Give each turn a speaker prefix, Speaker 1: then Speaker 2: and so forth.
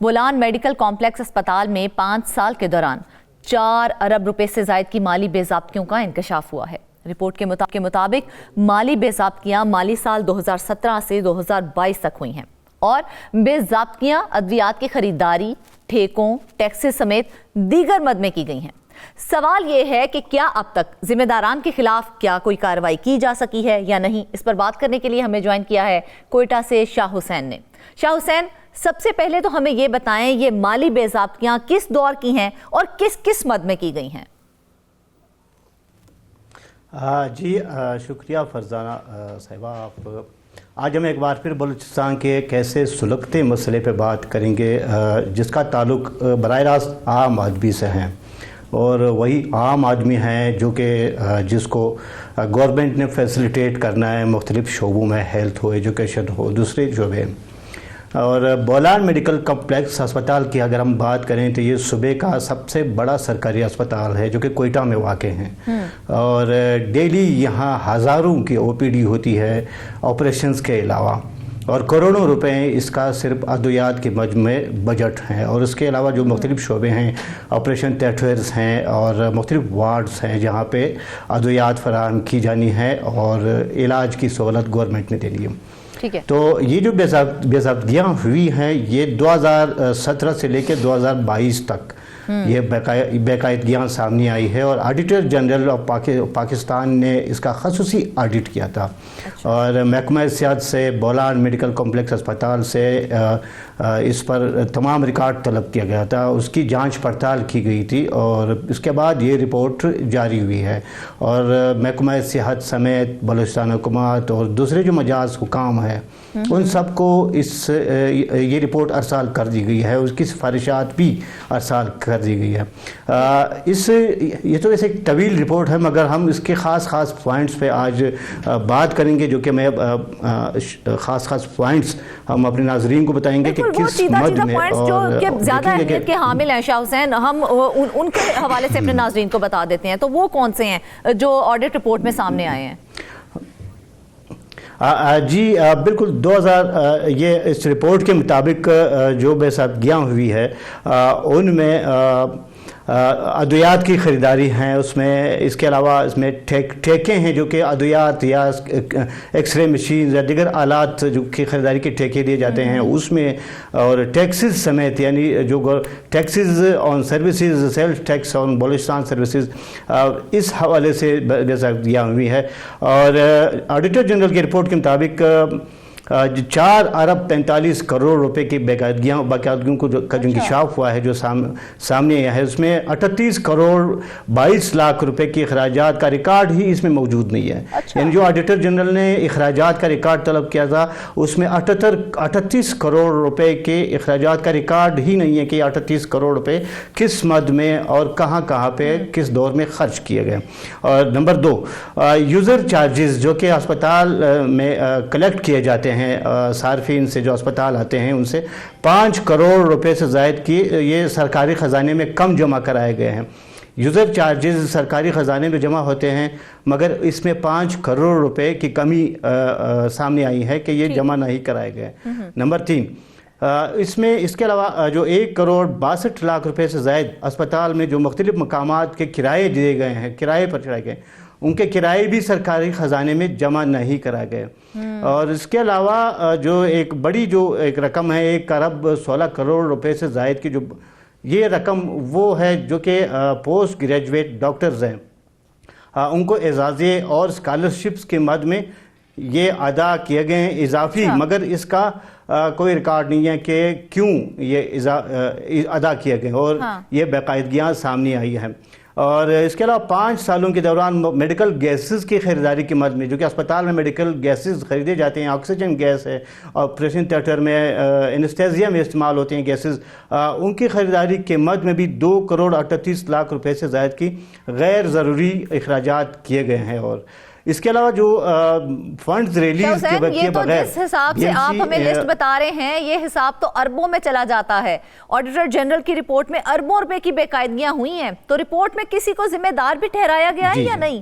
Speaker 1: Bolan medical complex اسپتال میں 5 سال کے دوران 4 ارب روپے سے زائد کی مالی بے ضابطگیوں کا انکشاف ہوا ہے۔ رپورٹ کے مطابق مالی بے ضابطگیاں مالی سال 2017 سے 2022 تک ہوئی ہیں اور بے ضابطگیاں ادویات کی خریداری، ٹھیکوں، ٹیکسز سمیت دیگر مد میں کی گئی ہیں۔ سوال یہ ہے کہ کیا اب تک ذمہ داران کے خلاف کیا کوئی کارروائی کی جا سکی ہے یا نہیں؟ اس پر بات کرنے کے لیے ہمیں جوائن کیا ہے کوئٹہ سے شاہ حسین نے۔ شاہ حسین، سب سے پہلے تو ہمیں یہ بتائیں یہ مالی بے ضابطگیاں کس دور کی ہیں اور کس کس مد میں کی گئی ہیں؟
Speaker 2: جی شکریہ فرزانہ صاحبہ۔ آپ آج ہم ایک بار پھر بلوچستان کے ایک ایسے سلگتے مسئلے پہ بات کریں گے جس کا تعلق براہ راست عام آدمی سے ہیں، اور وہی عام آدمی ہیں جو کہ جس کو گورنمنٹ نے فیسلیٹیٹ کرنا ہے مختلف شعبوں میں، ہیلتھ ہو، ایجوکیشن ہو، دوسرے شعبے۔ اور بولان میڈیکل کمپلیکس اسپتال کی اگر ہم بات کریں تو یہ صوبے کا سب سے بڑا سرکاری اسپتال ہے جو کہ کوئٹہ میں واقع ہیں، اور ڈیلی یہاں ہزاروں کی او پی ڈی ہوتی ہے آپریشنز کے علاوہ، اور کروڑوں روپے اس کا صرف ادویات کے مجموعے بجٹ ہیں، اور اس کے علاوہ جو مختلف شعبے ہیں، آپریشن تھیٹرز ہیں اور مختلف وارڈز ہیں جہاں پہ ادویات فراہم کی جانی ہے اور علاج کی سہولت گورنمنٹ نے دینی ہے۔ تو یہ جو بے ضابطگیاں ہوئی ہیں یہ 2017 سے لے کے 2022 تک یہ بے قاعدگیاں سامنے آئی ہے، اور آڈیٹر جنرل آف پاکستان نے اس کا خصوصی آڈٹ کیا تھا، اور محکمہ صحت سے بولان میڈیکل کمپلیکس اسپتال سے اس پر تمام ریکارڈ طلب کیا گیا تھا، اس کی جانچ پڑتال کی گئی تھی، اور اس کے بعد یہ رپورٹ جاری ہوئی ہے، اور محکمہ صحت سمیت بلوچستان حکومت اور دوسرے جو مجاز حکام ہیں ان سب کو یہ رپورٹ ارسال کر دی گئی ہے، اس کی سفارشات بھی ارسال کر دی گئی ہے۔ یہ تو ایک طویل رپورٹ ہے، مگر ہم اس کے خاص پوائنٹس پہ آج بات کریں گے، جو کہ میں خاص پوائنٹس ہم اپنے ناظرین کو بتائیں گے کہ کس مد میں، اور
Speaker 1: جو زیادہ اہمیت کے حامل ہیں شاہ حسین، ہم ان کے حوالے سے اپنے ناظرین کو بتا دیتے ہیں، تو وہ کون سے ہیں جو آڈٹ رپورٹ میں سامنے آئے ہیں؟
Speaker 2: جی بالکل، 2000 یہ اس رپورٹ کے مطابق جو بے ضابطگیاں ہوئی ہے ان میں ادویات کی خریداری ہیں، اس میں اس کے علاوہ اس میں ٹھیکے ہیں جو کہ ادویات یا ایکس رے مشینز یا دیگر آلات جو کی خریداری کے ٹھیکے دیے جاتے ہیں اس میں، اور ٹیکسز سمیت، یعنی جو taxes on services, self tax on Balochistan services, اس حوالے سے بے ضابطگیاں ہوئی ہے۔ اور آڈیٹر جنرل کی رپورٹ کے مطابق 4 ارب 45 کروڑ روپے کی باقاعدگیوں کو جو انکشاف ہوا ہے، جو سامنے آیا ہے، اس میں 38 کروڑ 22 لاکھ روپے کی اخراجات کا ریکارڈ ہی اس میں موجود نہیں ہے۔ یعنی جو آڈیٹر جنرل نے اخراجات کا ریکارڈ طلب کیا تھا اس میں 38 کروڑ روپے کے اخراجات کا ریکارڈ ہی نہیں ہے کہ 38 کروڑ روپے کس مد میں اور کہاں پہ کس دور میں خرچ کیے گئے۔ اور نمبر 2، یوزر چارجز جو کہ اسپتال میں کلیکٹ کیے جاتے ہیں صارفین سے جو اسپتال آتے ہیں ان سے 5 کروڑ روپے سے زائد کی یہ سرکاری خزانے میں کم جمع کرائے گئے ہیں۔ یوزر چارجز سرکاری خزانے میں جمع ہوتے ہیں، مگر اس میں 5 کروڑ روپے کی کمی سامنے آئی ہے کہ یہ جمع نہیں کرائے گئے۔ نمبر 3، اس کے علاوہ جو 1 کروڑ 62 لاکھ روپے سے زائد اسپتال میں جو مختلف مقامات کے کرائے دیے گئے ہیں، کرائے پر چڑھائے گئے، ان کے کرائے بھی سرکاری خزانے میں جمع نہیں کرائے گئے۔ اور اس کے علاوہ جو ایک بڑی ایک رقم ہے 1 ارب 16 کروڑ روپے سے زائد کی، جو یہ رقم وہ ہے جو کہ پوسٹ گریجویٹ ڈاکٹرز ہیں، ان کو اعزازیے اور اسکالرشپس کے مد میں یہ ادا کیے گئے ہیں اضافی، مگر اس کا کوئی ریکارڈ نہیں ہے کہ کیوں یہ ادا کیے گئے، اور یہ باقاعدگیاں سامنے آئی ہیں۔ اور اس کے علاوہ 5 سالوں کے دوران میڈیکل گیسز کی خریداری کی مد میں، جو کہ اسپتال میں میڈیکل گیسز خریدے جاتے ہیں، آکسیجن گیس ہے، آپریشن تھیٹر میں انیستھیزیا میں استعمال ہوتے ہیں گیسز، ان کی خریداری کے مد میں بھی 2 کروڑ 38 لاکھ روپے سے زائد کی غیر ضروری اخراجات کیے گئے ہیں۔ اور اس کے علاوہ جو فنڈز ریلیز کے بغیر،
Speaker 1: جس حساب سے آپ ہمیں لسٹ بتا رہے ہیں یہ حساب تو اربوں میں چلا جاتا ہے۔ آڈیٹر جنرل کی رپورٹ میں اربوں روپے کی بے قاعدگیاں ہوئی ہیں، تو رپورٹ میں کسی کو ذمہ دار بھی ٹھہرایا گیا ہے یا نہیں؟